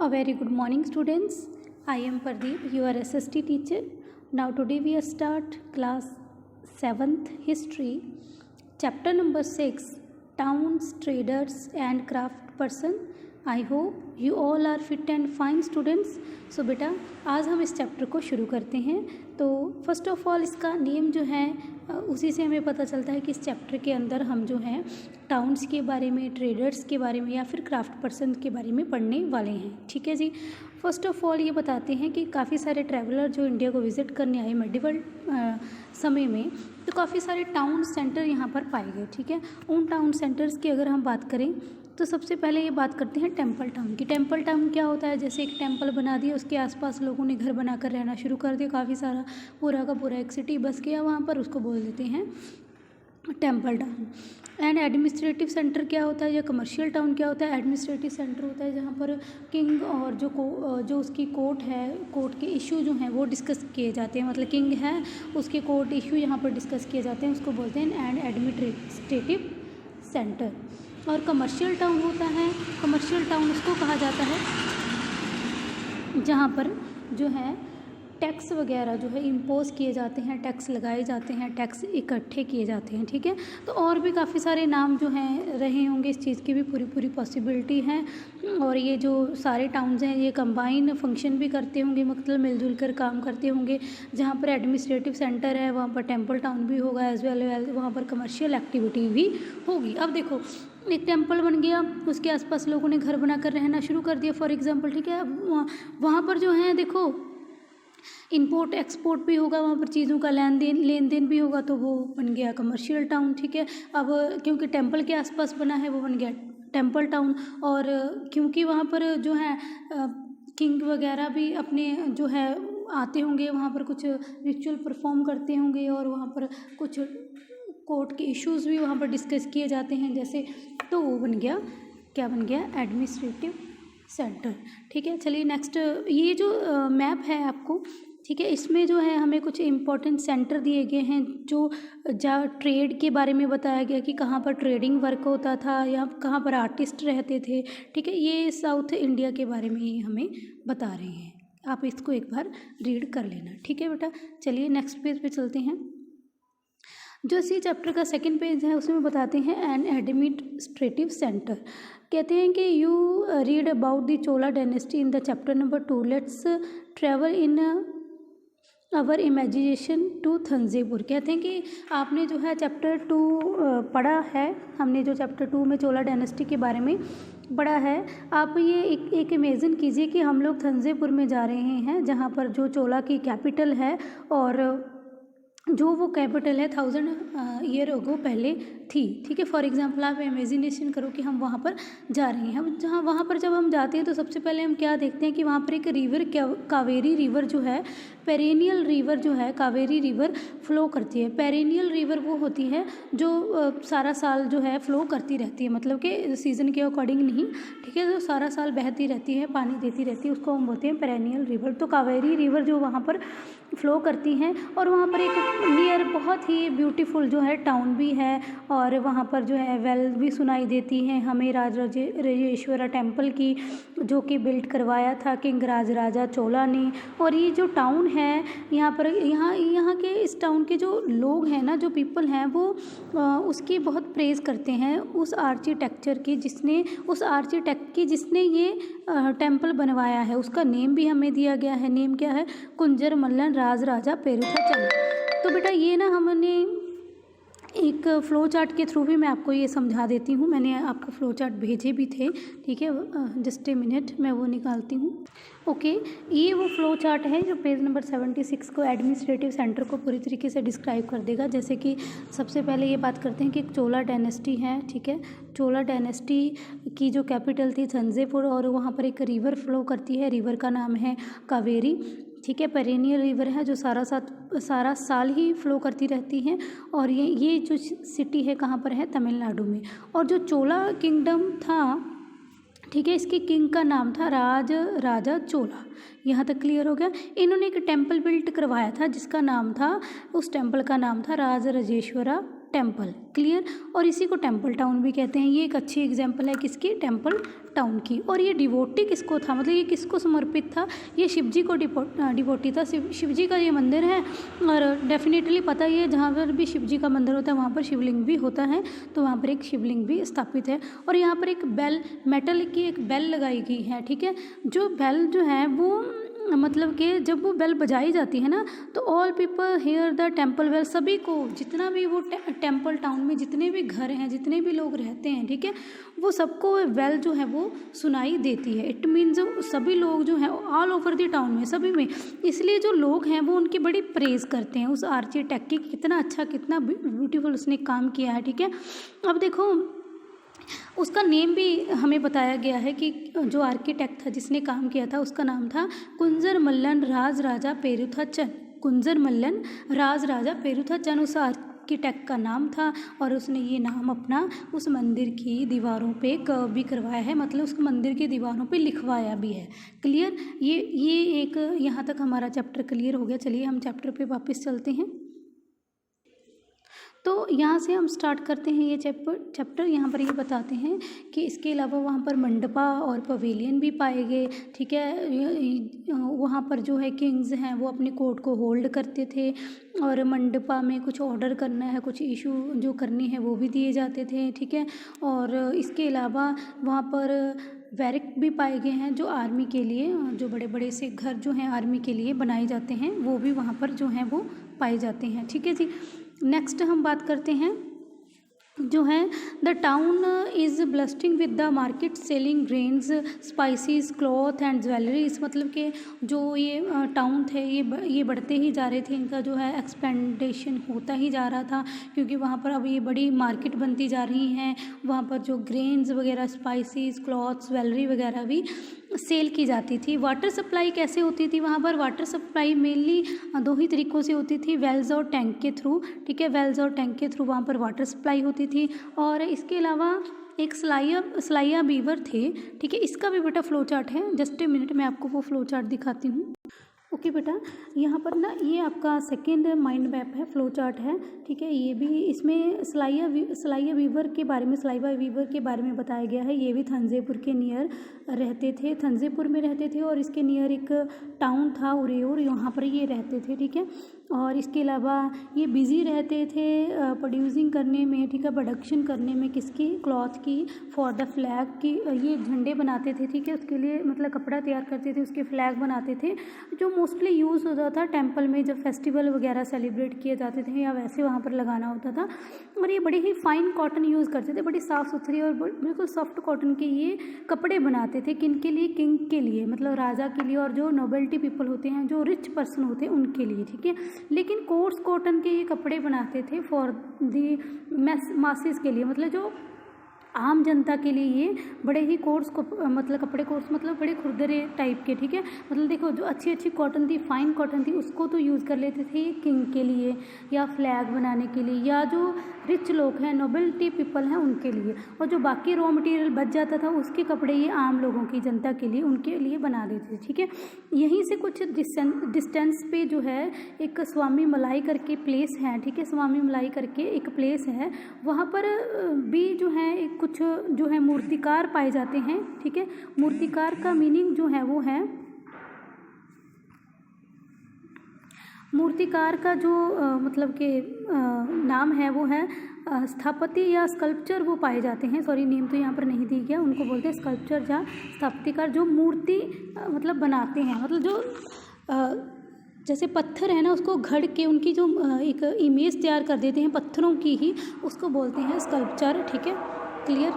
A very good morning, students. I am Pardeep, your SST teacher. Now today we start class 7th history, chapter number 6, towns, traders and craft person. I hope you all are fit and fine students. So बेटा आज हम इस chapter को शुरू करते हैं. तो first of all इसका नेम जो है उसी से हमें पता चलता है कि इस चैप्टर के अंदर हम जो है टाउन्स के बारे में, ट्रेडर्स के बारे में या फिर क्राफ्ट पर्सन के बारे में पढ़ने वाले हैं. ठीक है जी. फर्स्ट ऑफ ऑल ये बताते हैं कि काफ़ी सारे ट्रैवलर जो इंडिया को विज़िट करने आए मेडिवल समय में, तो काफ़ी सारे टाउन सेंटर यहाँ पर पाए गए. ठीक है. उन टाउन सेंटर्स की अगर हम बात करें तो सबसे पहले ये बात करते हैं टेम्पल टाउन की. टेम्पल टाउन क्या होता है? जैसे एक टेम्पल बना दिया, उसके आसपास लोगों ने घर बनाकर रहना शुरू कर दिया, काफ़ी सारा पूरा का पूरा एक सिटी बस गया वहाँ पर, उसको बोल देते हैं temple town. And administrative centre क्या होता है या कमर्शियल टाउन क्या होता है? एडमिनिस्ट्रेटिव सेंटर होता है जहाँ पर किंग और जो उसकी कोर्ट है, कोर्ट के इशू जो हैं वो डिस्कस किए जाते हैं. मतलब किंग है, उसके कोर्ट इशू यहाँ पर डिस्कस किए जाते हैं, उसको बोलते हैं एंड एडमिनिस्ट्रेटिव सेंटर. और कमर्शियल टाउन होता है, कमर्शियल टाउन उसको कहा जाता है जहाँ पर जो है टैक्स वगैरह जो है इम्पोज किए जाते हैं, टैक्स लगाए जाते हैं, टैक्स इकट्ठे किए जाते हैं. ठीक है. तो और भी काफ़ी सारे नाम जो हैं रहे होंगे, इस चीज़ की भी पूरी पॉसिबिलिटी है. और ये जो सारे टाउन्स हैं ये कंबाइन फंक्शन भी करते होंगे, मतलब मिलजुल कर काम करते होंगे. जहाँ पर एडमिनिस्ट्रेटिव सेंटर है वहाँ पर टेम्पल टाउन भी होगा, एज वेल एज वहाँ पर कमर्शियल एक्टिविटी भी होगी. अब देखो एक टेम्पल बन गया, उसके आसपास लोगों ने घर बनाकर रहना शुरू कर दिया फॉर एग्जांपल. ठीक है. अब वहाँ पर जो है देखो इंपोर्ट एक्सपोर्ट भी होगा, वहाँ पर चीज़ों का लेन देन भी होगा, तो वो बन गया कमर्शियल टाउन. ठीक है. अब क्योंकि टेम्पल के आसपास बना है वो बन गया टेम्पल टाउन. और क्योंकि वहाँ पर जो है किंग वगैरह भी अपने जो है आते होंगे, वहाँ पर कुछ रिचुअल परफॉर्म करते होंगे और वहाँ पर कुछ कोर्ट के इश्यूज़ भी वहाँ पर डिस्कस किए जाते हैं जैसे, तो वो बन गया, क्या बन गया? Administrative centre. ठीक है. चलिए नेक्स्ट, ये जो मैप है आपको, ठीक है, इसमें जो है हमें कुछ इम्पोर्टेंट सेंटर दिए गए हैं जो जहाँ ट्रेड के बारे में बताया गया कि कहाँ पर ट्रेडिंग वर्क होता था या कहाँ पर आर्टिस्ट रहते थे. ठीक है. ये साउथ इंडिया के बारे में ही हमें बता रहे हैं. आप इसको एक बार रीड कर लेना. ठीक है बेटा. चलिए नेक्स्ट पेज पे चलते हैं. जो इसी चैप्टर का सेकंड पेज है उसमें बताते हैं एन एडमिनिस्ट्रेटिव सेंटर. कहते हैं कि you read about the Chola dynasty in the chapter number 2. Let's travel in our imagination to Thanjavur. कहते हैं कि आपने जो है चैप्टर 2 पढ़ा है, हमने जो चैप्टर 2 में चोला डायनेस्टी के बारे में पढ़ा है. आप ये एक इमेजिन कीजिए कि हम लोग थंजावुर में जा रहे हैं जहाँ पर जो चोला की कैपिटल है और जो वो कैपिटल है 1000 ईयर अगो पहले थी. ठीक है. फॉर एग्जांपल आप इमेजिनेशन करो कि हम वहाँ पर जा रहे हैं. जहाँ वहाँ पर जब हम जाते हैं तो सबसे पहले हम क्या देखते हैं कि वहाँ पर एक रिवर, कावेरी रिवर जो है, पेरेनियल रिवर जो है, कावेरी रिवर फ्लो करती है. पेरेनियल रिवर वो होती है जो सारा साल जो है फ्लो करती रहती है, मतलब कि सीज़न के अकॉर्डिंग नहीं. ठीक है. जो सारा साल बहती रहती है, पानी देती रहती है, उसको हम बोलते हैं पेरेनियल रिवर. तो कावेरी रिवर जो वहाँ पर फ्लो करती हैं और वहाँ पर एक नियर बहुत ही ब्यूटीफुल जो है टाउन भी है और वहाँ पर जो है वेल भी सुनाई देती हैं हमें राजराजेश्वरा टेम्पल की, जो कि बिल्ड करवाया था किंग राजराजा चोला ने. और ये जो टाउन है यहाँ पर, यहाँ के इस टाउन के जो लोग हैं ना, जो पीपल हैं, वो उसकी बहुत प्रेज़ करते हैं उस आर्किटेक्चर की जिसने ये टेम्पल बनवाया है. उसका नेम भी हमें दिया गया है. नेम क्या है? कुंजर मल्लन राजराजा पेरुथा चंद. तो बेटा ये ना हमने एक फ़्लो चार्ट के थ्रू भी मैं आपको ये समझा देती हूँ. मैंने आपको फ़्लो चार्ट भेजे भी थे. ठीक है. जस्ट ए मिनट, मैं वो निकालती हूँ. ओके. ये वो फ़्लो चार्ट है जो पेज नंबर 76 को एडमिनिस्ट्रेटिव सेंटर को पूरी तरीके से डिस्क्राइब कर देगा. जैसे कि सबसे पहले ये बात करते हैं कि एक चोला डायनेस्टी है. ठीक है. चोला डायनेस्टी की जो कैपिटल थी थंजावुर और वहाँ पर एक रिवर फ्लो करती है. रिवर का नाम है कावेरी. ठीक है. पेरेनियल रिवर है जो सारा साल ही फ्लो करती रहती हैं. और ये जो सिटी है कहाँ पर है? तमिलनाडु में. और जो चोला किंगडम था, ठीक है, इसके किंग का नाम था राजा चोला. यहाँ तक क्लियर हो गया. इन्होंने एक टेम्पल बिल्ट करवाया था जिसका नाम था, उस टेम्पल का नाम था राजराजेश्वरा टेम्पल। क्लियर। और इसी को टेम्पल टाउन भी कहते हैं। ये एक अच्छी एग्जाम्पल है किसकी, टेम्पल टाउन की। और ये डिवोटी किसको था, मतलब ये किसको समर्पित था, ये शिव जी को डिवोटी था। शिव जी का ये मंदिर है और डेफिनेटली पता ही है जहाँ पर भी शिव जी का मंदिर होता है वहाँ पर शिवलिंग भी होता है, तो वहाँ पर एक शिवलिंग भी स्थापित है। और यहाँ पर एक बेल, मेटल की एक बेल लगाई गई है। ठीक है। जो बेल जो है वो मतलब कि जब वो बेल बजाई जाती है ना तो all people hear the temple bell, सभी को, जितना भी वो टेम्पल टाउन में जितने भी घर हैं, जितने भी लोग रहते हैं, ठीक है, वो सबको बेल जो है वो सुनाई देती है। इट मीन्स सभी लोग जो हैं ऑल ओवर द टाउन में, सभी में, इसलिए जो लोग हैं वो उनकी बड़ी प्रेज़ करते हैं उस आर्किटेक्ट की, कितना अच्छा, कितना ब्यूटीफुल उसने काम किया है। ठीक है। अब देखो उसका नेम भी हमें बताया गया है कि जो आर्किटेक्ट था जिसने काम किया था उसका नाम था कुंजर मल्लन राज राजा पेरुथा चंद। कुंजर मल्लन राज राजा पेरुथा चंद उस आर्किटेक्ट का नाम था और उसने ये नाम अपना उस मंदिर की दीवारों पे कर्व भी करवाया है, मतलब उस मंदिर की दीवारों पे लिखवाया भी है। क्लियर। ये एक यहाँ तक हमारा चैप्टर क्लियर हो गया। चलिए हम चैप्टर पे वापस चलते हैं। तो यहाँ से हम स्टार्ट करते हैं ये चैप्टर। यहाँ पर ये बताते हैं कि इसके अलावा वहाँ पर मंडपा और पवेलियन भी पाए गए। ठीक है। वहाँ पर जो है किंग्स हैं वो अपने कोर्ट को होल्ड करते थे और मंडपा में कुछ ऑर्डर करना है, कुछ इशू जो करने हैं वो भी दिए जाते थे। ठीक है। और इसके अलावा वहाँ पर बैरिक भी पाए गए हैं जो आर्मी के लिए, जो बड़े बड़े से घर जो हैं आर्मी के लिए बनाए जाते हैं वो भी वहाँ पर जो हैं वो पाए जाते हैं। ठीक है जी। नेक्स्ट हम बात करते हैं जो है the town is bustling with the market selling grains spices cloth and jewelleries, मतलब कि जो ये टाउन थे ये बढ़ते ही जा रहे थे, इनका जो है एक्सपेंडेशन होता ही जा रहा था क्योंकि वहाँ पर अब ये बड़ी मार्केट बनती जा रही हैं। वहाँ पर जो ग्रेन्स वगैरह, स्पाइसेस, क्लॉथ्स, ज्वेलरी वगैरह भी सेल की जाती थी। वाटर सप्लाई कैसे होती थी वहाँ पर, वाटर सप्लाई मेनली दो ही तरीक़ों से होती थी, वेल्स और टैंक के थ्रू। ठीक है। वेल्स और टैंक के थ्रू वहाँ पर वाटर सप्लाई होती थी। और इसके अलावा एक सलाइया बीवर थे। ठीक है। इसका भी बेटा फ्लो चार्ट है, जस्ट ए मिनट मैं आपको वो फ्लो चार्ट दिखाती हूँ। ओके बेटा, यहाँ पर ना ये आपका सेकेंड माइंड मैप है, फ्लो चार्ट है। ठीक है। ये भी इसमें सलाइया वीवर के बारे में, सलाइवा वीवर के बारे में बताया गया है। ये भी थंजेपुर के नियर रहते थे, थंजेपुर में रहते थे और इसके नियर एक टाउन था उरेयूर, यहाँ पर ये रहते थे। ठीक है। और इसके अलावा ये बिज़ी रहते थे प्रोड्यूसिंग करने में, ठीक है, प्रोडक्शन करने में, किसकी, क्लॉथ की, फॉर द फ्लैग की। ये झंडे बनाते थे। ठीक है। उसके लिए मतलब कपड़ा तैयार करते थे, उसके फ्लैग बनाते थे जो मोस्टली यूज़ होता था टेम्पल में जब फेस्टिवल वगैरह सेलिब्रेट किए जाते थे या वैसे वहाँ पर लगाना होता था। और ये बड़ी ही फाइन कॉटन यूज़ करते थे, बड़ी साफ़ सुथरी और बिल्कुल सॉफ्ट कॉटन के ये कपड़े बनाते थे। किन के लिए, किंग के लिए, मतलब राजा के लिए, और जो नोबेलिटी पीपल होते हैं, जो रिच पर्सन होते हैं उनके लिए। ठीक है। लेकिन कोर्स कॉटन के ये कपड़े बनाते थे फॉर दी मासेस के लिए, मतलब जो आम जनता के लिए ये बड़े ही कोर्स को मतलब कपड़े कोर्स मतलब बड़े खुरदरे टाइप के। ठीक है। मतलब देखो जो अच्छी अच्छी कॉटन थी, फाइन कॉटन थी, उसको तो यूज़ कर लेते थे ये किंग के लिए या फ्लैग बनाने के लिए या जो रिच लोग हैं, नोबेलिटी पीपल हैं, उनके लिए। और जो बाकी रॉ मटेरियल बच जाता था उसके कपड़े ये आम लोगों की, जनता के लिए, उनके लिए बना देते थे। ठीक है। यहीं से कुछ डिस्टेंस पे जो है एक स्वामी मलाई करके प्लेस है। ठीक है। स्वामी मलाई करके एक प्लेस है, वहाँ पर भी जो है कुछ जो है मूर्तिकार पाए जाते हैं। ठीक है। मूर्तिकार का मीनिंग जो है वो है, मूर्तिकार का जो मतलब के नाम है वो है स्थापति या स्कल्पचर वो पाए जाते हैं। सॉरी, नेम तो यहाँ पर नहीं दी गया, उनको बोलते हैं स्कल्पचर या स्थापतिकार, जो मूर्ति मतलब बनाते हैं, मतलब जो जैसे पत्थर है ना उसको घड़ के उनकी जो एक इमेज तैयार कर देते हैं पत्थरों की ही, उसको बोलते हैं स्कल्पचर। ठीक है। क्लियर।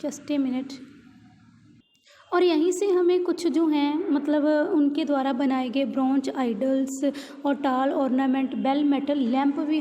Just a minute. और यहीं से हमें कुछ जो हैं मतलब उनके द्वारा बनाए गए ब्रॉन्ज आइडल्स और टाल ऑर्नामेंट, बेल मेटल लैंप भी